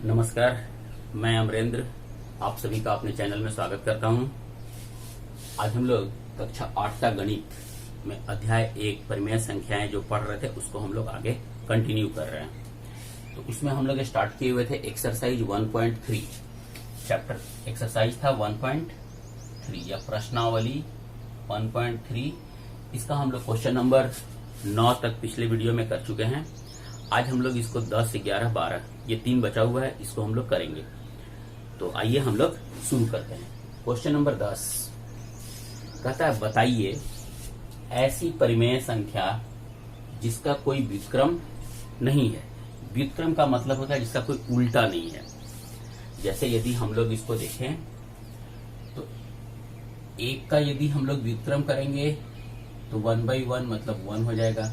नमस्कार, मैं अमरेंद्र आप सभी का अपने चैनल में स्वागत करता हूं। आज हम लोग कक्षा 8 का गणित में अध्याय 1 परिमेय संख्याएं जो पढ़ रहे थे उसको हम लोग आगे कंटिन्यू कर रहे हैं। तो उसमें हम लोग स्टार्ट किए हुए थे एक्सरसाइज 1.3 चैप्टर एक्सरसाइज था 1.3 या प्रश्नावली 1.3। इसका हम लोग क्वेश्चन नंबर 9 तक पिछले वीडियो में कर चुके हैं। आज हम लोग इसको 10, 11, 12 ये 3 बचा हुआ है, इसको हम लोग करेंगे। तो आइए हम लोग शुरू करते हैं। क्वेश्चन नंबर 10 कहता है बताइए ऐसी परिमेय संख्या जिसका कोई व्युत्क्रम नहीं है। व्युत्क्रम का मतलब होता है जिसका कोई उल्टा नहीं है। जैसे यदि हम लोग इसको देखें तो 1 का यदि हम लोग व्युत्क्रम करेंगे तो 1/1 मतलब 1 हो जाएगा,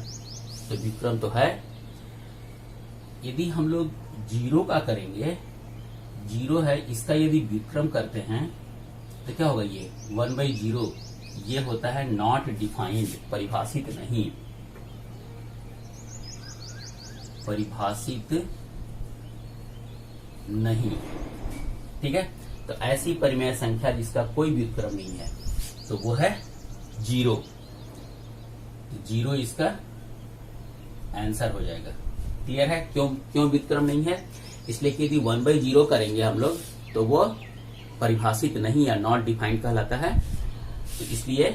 तो व्युत्क्रम तो है। यदि हम लोग 0 का करेंगे, 0 है, इसका यदि व्युत्क्रम करते हैं तो क्या होगा, ये 1/0 ये होता है नॉट डिफाइंड, परिभाषित नहीं, परिभाषित नहीं। ठीक है, तो ऐसी परिमेय संख्या जिसका कोई व्युत्क्रम नहीं है तो वो है 0। 0 इसका आंसर हो जाएगा। क्लियर है? क्यों व्युत्क्रम नहीं है? इसलिए कि यदि 1/0 करेंगे हम लोग तो वो परिभाषित नहीं या नॉट डिफाइंड कहलाता है, तो इसलिए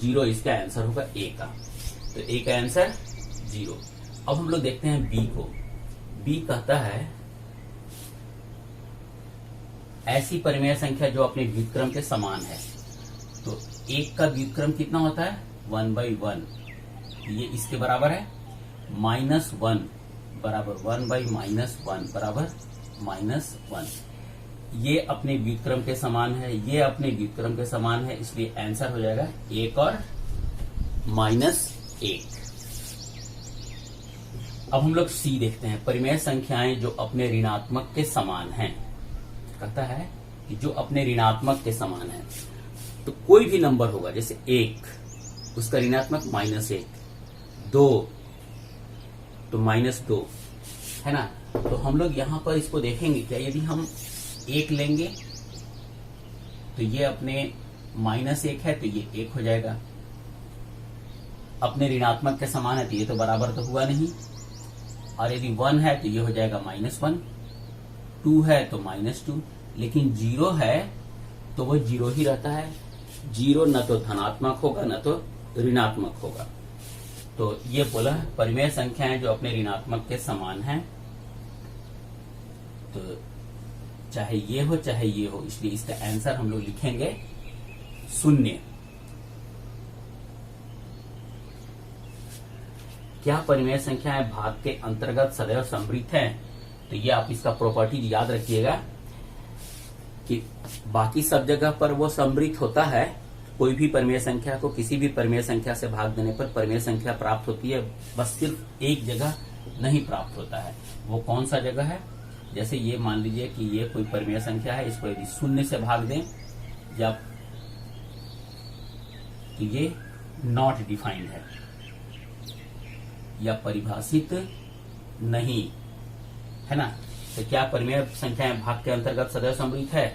0 इसका आंसर होगा A का। तो A का आंसर 0। अब हम लोग देखते हैं B को। B कहता है ऐसी परिमेय संख्या जो अपने व्युत्क्रम के समान है। तो 1 का व्युत्क्रम कितना होता है 1/1, ये इसके बराबर है। -1 बराबर 1/-1 बराबर -1। ये अपने व्युत्क्रम के समान है, ये अपने व्युत्क्रम के समान है, इसलिए आंसर हो जाएगा 1 और -1। अब हम लोग C देखते हैं। परिमेय संख्याएं जो अपने ऋणात्मक के समान हैं। कहता है कि जो अपने ऋणात्मक के समान है, तो कोई भी नंबर होगा, जैसे 1 उसका ऋणात्मक -1, 2 तो -2 है ना। तो हम लोग यहां पर इसको देखेंगे क्या, यदि हम 1 लेंगे तो ये अपने -1 है तो ये 1 हो जाएगा। अपने ऋणात्मक के समान है तो ये तो बराबर तो हुआ नहीं। और यदि 1 है तो ये हो जाएगा -1, 2 है तो -2, लेकिन 0 है तो वो 0 ही रहता है। 0 न तो धनात्मक होगा न तो ऋणात्मक होगा। तो ये बोला परिमेय संख्याएं जो अपने ऋणात्मक के समान हैं, तो चाहे ये हो चाहे ये हो, इसलिए इसका आंसर हम लोग लिखेंगे 0। क्या परिमेय संख्याएं भाग के अंतर्गत सदैव समृद्ध हैं? तो ये आप इसका प्रॉपर्टी याद रखिएगा कि बाकी सब जगह पर वो समृद्ध होता है। कोई भी परिमेय संख्या को किसी भी परिमेय संख्या से भाग देने पर परिमेय संख्या प्राप्त होती है, बस सिर्फ एक जगह नहीं प्राप्त होता है। वो कौन सा जगह है? जैसे ये मान लीजिए कि ये कोई परिमेय संख्या है, इसको यदि 0 से भाग दें या तो ये नॉट डिफाइंड है या परिभाषित नहीं है ना। तो क्या परिमेय संख्याएं भाग के अंतर्गत सदैव समृद्ध है?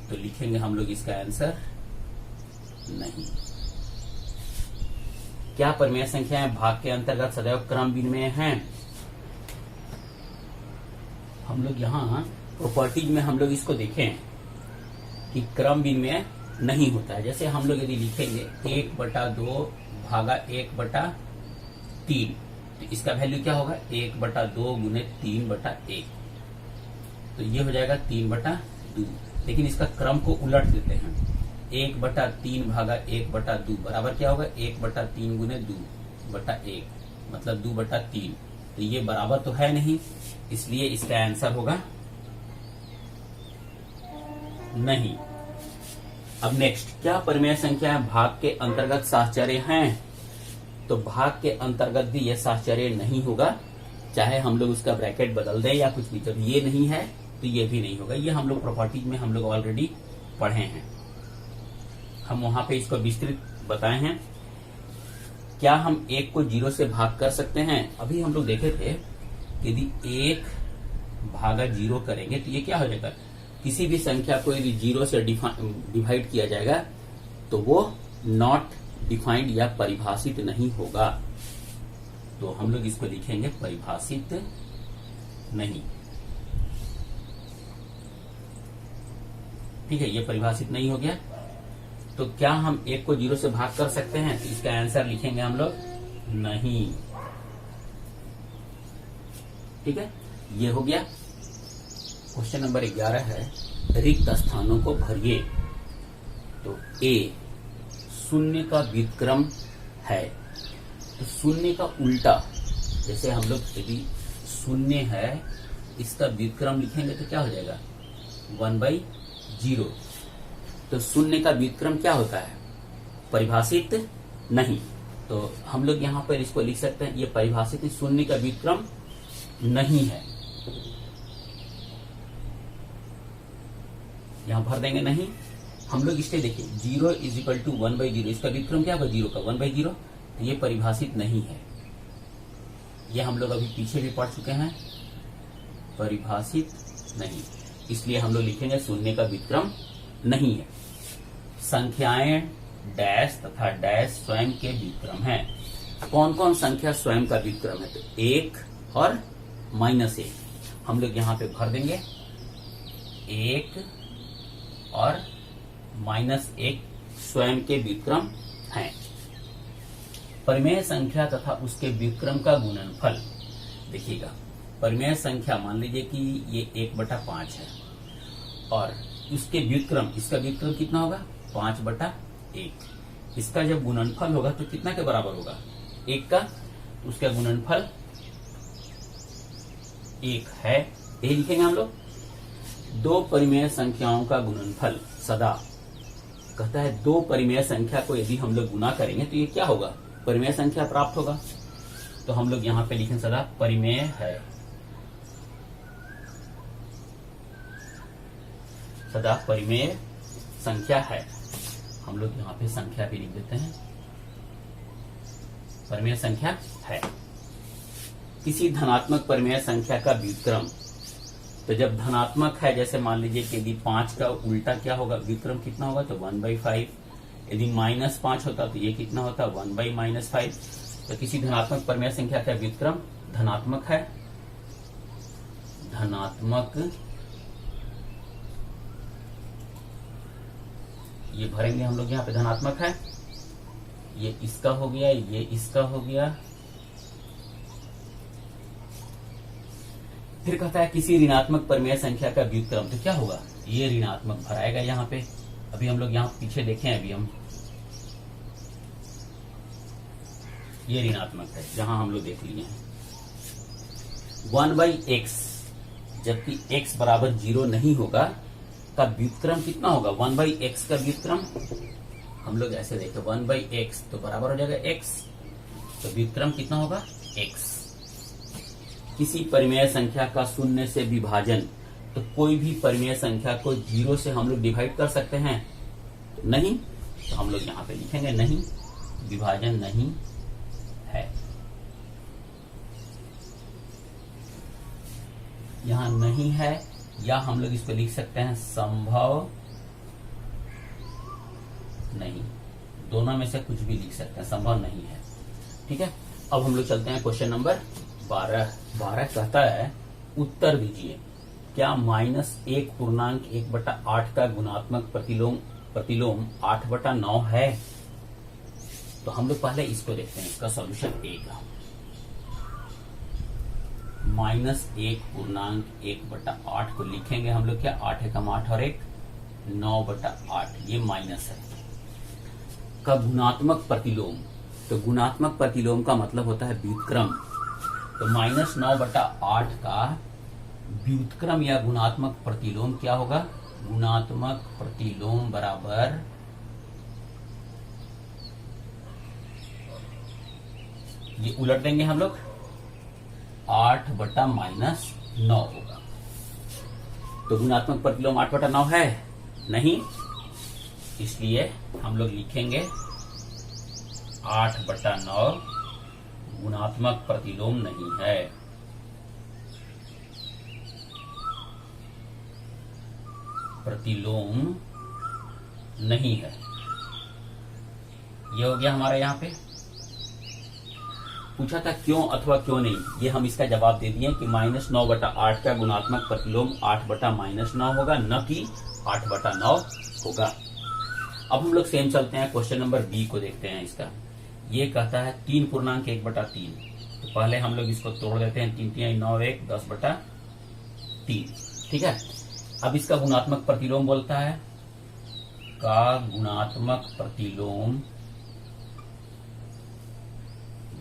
तो लिखेंगे हम लोग इसका आंसर नहीं। क्या परिमेय संख्याएं भाग के अंतर्गत सदैव क्रम विनिमेय हैं? हम लोग यहाँ प्रॉपर्टीज में हम लोग इसको देखें कि क्रम विनिमेय नहीं होता है। जैसे हम लोग यदि लिखेंगे 1/2 भागा 1/3, तो इसका वैल्यू क्या होगा 1/2 गुने 3/1, तो ये हो जाएगा 3/2। लेकिन इसका क्रम को उलट देते हैं, 1/3 भागा 1/2 बराबर क्या होगा 1/3 गुने 2/1 मतलब 2/3। तो ये बराबर तो है नहीं, इसलिए इसका आंसर होगा नहीं। अब नेक्स्ट, क्या परिमेय संख्याएं भाग के अंतर्गत साहचर्य हैं? तो भाग के अंतर्गत भी यह साहचर्य नहीं होगा, चाहे हम लोग उसका ब्रैकेट बदल दें या कुछ भी। जब ये नहीं है तो ये भी नहीं होगा। ये हम लोग प्रॉपर्टीज में हम लोग ऑलरेडी पढ़े हैं, हम वहां पे इसको विस्तृत बताए हैं। क्या हम 1 को 0 से भाग कर सकते हैं? अभी हम लोग देखे थे यदि 1 भागा 0 करेंगे तो ये क्या हो जाएगा, किसी भी संख्या को यदि 0 से डिवाइड किया जाएगा तो वो नॉट डिफाइंड या परिभाषित नहीं होगा। तो हम लोग इसको लिखेंगे परिभाषित नहीं। ठीक है, ये परिभाषित नहीं हो गया। तो क्या हम 1 को 0 से भाग कर सकते हैं? तो इसका आंसर लिखेंगे हम लोग नहीं। ठीक है, ये हो गया। क्वेश्चन नंबर 11 है, रिक्त स्थानों को भरिए। तो ए शून्य का व्युत्क्रम है, तो शून्य का उल्टा, जैसे हम लोग यदि शून्य है इसका व्युत्क्रम लिखेंगे तो क्या हो जाएगा 1/0। तो शून्य का व्युत्क्रम क्या होता है, परिभाषित नहीं। तो हम लोग यहां पर इसको लिख सकते हैं, ये परिभाषित शून्य का व्युत्क्रम नहीं है। यहां भर देंगे नहीं। हम लोग इसलिए देखिए 0 = 1/0, इसका व्युत्क्रम क्या होगा 0 का 1/0, तो ये परिभाषित नहीं है। ये हम लोग अभी पीछे भी पढ़ चुके हैं, परिभाषित नहीं, इसलिए हम लोग लिखेंगे शून्य का व्युत्क्रम नहीं है। संख्याएं डैश तथा डैश स्वयं के व्युत्क्रम हैं। कौन कौन संख्या स्वयं का व्युत्क्रम है? तो 1 और -1 हम लोग यहां पे भर देंगे। 1 और -1 स्वयं के व्युत्क्रम हैं। परिमेय संख्या तथा उसके व्युत्क्रम का गुणनफल, देखिएगा परिमेय संख्या मान लीजिए कि ये 1/5 है और इसके व्युत्क्रम, इसका व्युत्क्रम कितना होगा 5/1। इसका जब गुणनफल होगा तो कितना के बराबर होगा 1 का, उसका गुणनफल 1 है, यही लिखेंगे हम लोग। दो परिमेय संख्याओं का गुणनफल सदा, कहता है दो परिमेय संख्या को यदि हम लोग गुना करेंगे तो ये क्या होगा, परिमेय संख्या प्राप्त होगा। तो हम लोग यहां पे लिखें सदा परिमेय है, सदा परिमेय संख्या है। हम लोग यहां पे संख्या भी लिख देते हैं, परिमेय संख्या है। किसी धनात्मक परिमेय संख्या का व्युत्क्रम, तो जब धनात्मक है, जैसे मान लीजिए कि यदि 5 का उल्टा क्या होगा, व्युत्क्रम कितना होगा तो 1/5। यदि -5 होता तो ये कितना होता 1/-5। तो किसी धनात्मक परिमेय संख्या का व्युत्क्रम धनात्मक है, धनात्मक, ये भरेंगे हम लोग यहाँ पे धनात्मक है, ये इसका हो गया, ये इसका हो गया। फिर कहता है किसी ऋणात्मक परिमेय संख्या का व्युत्क्रम, तो क्या होगा, ये ऋणात्मक भराएगा यहाँ पे। अभी हम लोग यहाँ पीछे देखें, अभी हम ये ऋणात्मक है, जहां हम लोग देख लिए हैं 1/x, जबकि x बराबर 0 नहीं होगा, का व्युत्क्रम कितना होगा 1/x का व्युत्क्रम। हम लोग ऐसे देखें 1/x तो बराबर हो जाएगा x, तो व्युत्क्रम कितना होगा x। किसी परिमेय संख्या का शून्य से विभाजन, तो कोई भी परिमेय संख्या को 0 से हम लोग डिवाइड कर सकते हैं, तो नहीं, तो हम लोग यहाँ पे लिखेंगे नहीं, विभाजन नहीं है। यहां नहीं है, या हम लोग इसको लिख सकते हैं संभव नहीं, दोनों में से कुछ भी लिख सकते हैं, संभव नहीं है। ठीक है, अब हम लोग चलते हैं क्वेश्चन नंबर 12 कहता है उत्तर दीजिए, क्या -1.1/8 का गुणात्मक प्रतिलोम 8/9 है? तो हम लोग पहले इसको देखते हैं, इसका सॉल्यूशन ए का -1.1/8 को लिखेंगे हम लोग क्या, 8 एकम 8 और 1 9/8, ये माइनस है। का गुणात्मक प्रतिलोम, तो गुणात्मक प्रतिलोम का मतलब होता है व्युत्क्रम, तो -9/8 का व्युत्क्रम या गुणात्मक प्रतिलोम क्या होगा, गुणात्मक प्रतिलोम बराबर ये उलट देंगे हम लोग 8/-9 होगा। तो गुणात्मक प्रतिलोम 8/9 है नहीं, इसलिए हम लोग लिखेंगे 8/9 गुणात्मक प्रतिलोम नहीं है। प्रतिलोम नहीं है। ये हो गया हमारा यहाँ पे। पूछा था क्यों अथवा क्यों नहीं, ये हम इसका जवाब दे दिए कि -9/8 का गुणात्मक प्रतिलोम 8/-9 होगा, न कि 8/9 होगा। अब हम लोग सेम चलते हैं, क्वेश्चन नंबर बी को देखते हैं। इसका ये कहता है 3.1/3। तो पहले हम लोग इसको तोड़ देते हैं, 3×3 = 9, 1 10/3। ठीक है। अब इसका गुणात्मक प्रतिलोम बोलता है का गुणात्मक प्रतिलोम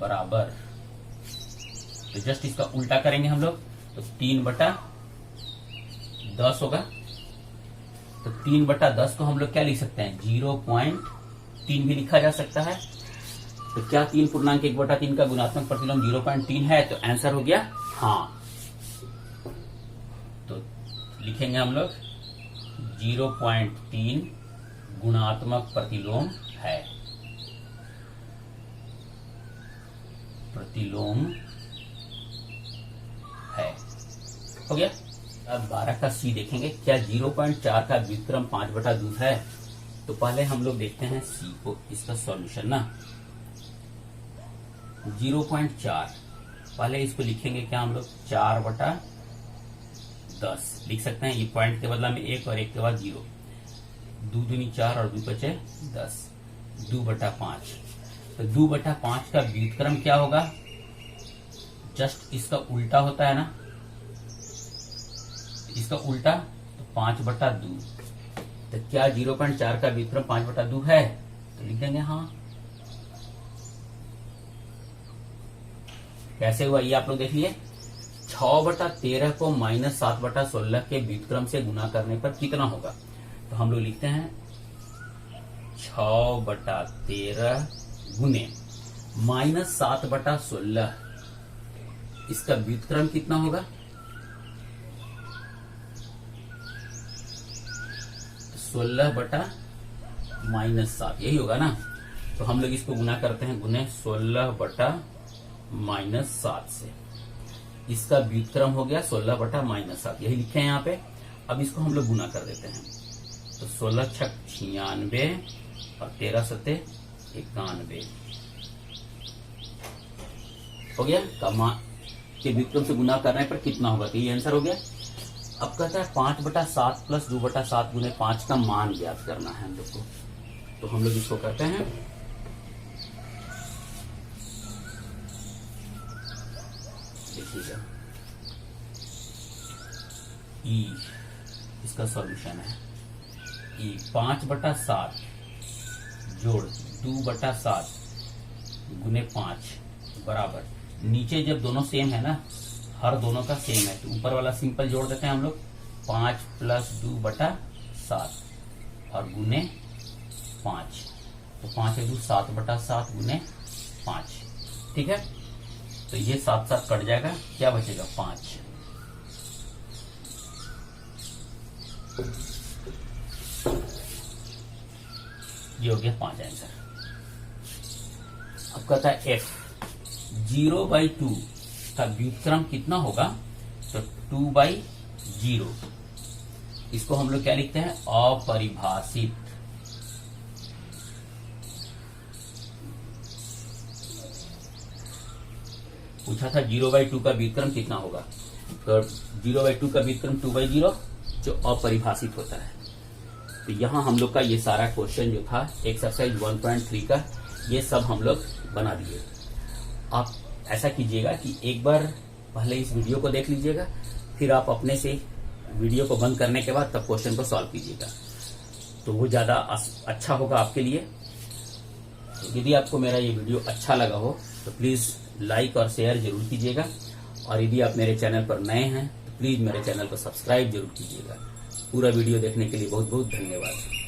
बराबर, तो जस्ट इसका उल्टा करेंगे हम लोग, तो 3/10 होगा। तो 3/10 को हम लोग क्या लिख सकते हैं, 0.3 भी लिखा जा सकता है। तो क्या 3.1/3 का गुणात्मक प्रतिलोम 0.3 है? तो आंसर हो गया हाँ। तो लिखेंगे हम लोग 0.3 गुणात्मक प्रतिलोम है, प्रतिलोम है। हो गया। अब 12 का सी देखेंगे, क्या 0.4 का व्युत्क्रम 5/2 है? तो पहले हम लोग देखते हैं सी को, इसका सॉल्यूशन ना। 0.4 पहले इसको लिखेंगे क्या हम लोग, 4/10 लिख सकते हैं। ये पॉइंट के बदला में 1 और 1 के बाद 0, 2 दूनी 4 और 2 बचे 10, 2/5। तो 2/5 का व्युत्क्रम क्या होगा, जस्ट इसका उल्टा होता है ना, इसका उल्टा, तो 5/2। तो क्या 0.4 का व्युत्क्रम 5/2 है? तो लिख देंगे हाँ। कैसे हुआ ये आप लोग देख लिए। 6/13 को -7/16 के व्युत्क्रम से गुना करने पर कितना होगा? तो हम लोग लिखते हैं 6/13 गुने -7/16, इसका व्युत्क्रम कितना होगा, 16/-7, यही होगा ना। तो हम लोग इसको गुना करते हैं, गुने 16/-7 से, इसका व्युत्क्रम हो गया 16/-7, यही लिखे हैं यहाँ पे। अब इसको हम लोग गुना कर देते हैं, तो 16×6 = 96 और 13×7 = 91 हो गया। कमा के व्युत्क्रम से गुना करने पर कितना होगा, तो ये आंसर हो गया। अब कहता है 5/7 + 2/7 गुने 5 का मान ज्ञात करना है हम लोग को। तो हम लोग इसको करते हैं, देखिएगा ई, इसका सॉल्यूशन है ई 5/7 जोड़ 2/7 गुने 5 बराबर, नीचे जब दोनों सेम है ना, हर दोनों का सेम है, तो ऊपर वाला सिंपल जोड़ देते हैं हम लोग, 5 + 2/7 और गुने 5, तो 5 × 2 = 7/7 गुने 5। ठीक है। तो ये 7 कट जाएगा, क्या बचेगा 5। ये हो गया 5 आंसर। अब कहता है F 0/2 का व्युत्क्रम कितना होगा, तो 2/0, इसको हम लोग क्या लिखते हैं, अपरिभाषित। पूछा था 0/2 का व्युत्क्रम कितना होगा, तो 0/2 का व्युत्क्रम 2/0 जो अपरिभाषित होता है। तो यहाँ हम लोग का ये सारा क्वेश्चन जो था एक्सरसाइज 1.3 का, ये सब हम लोग बना दिए। आप ऐसा कीजिएगा कि एक बार पहले इस वीडियो को देख लीजिएगा, फिर आप अपने से वीडियो को बंद करने के बाद तब क्वेश्चन को सॉल्व कीजिएगा, तो वो ज्यादा अच्छा होगा आपके लिए। तो यदि आपको मेरा ये वीडियो अच्छा लगा हो तो प्लीज लाइक और शेयर जरूर कीजिएगा, और यदि आप मेरे चैनल पर नए हैं तो प्लीज मेरे चैनल को सब्सक्राइब जरूर कीजिएगा। पूरा वीडियो देखने के लिए बहुत बहुत धन्यवाद।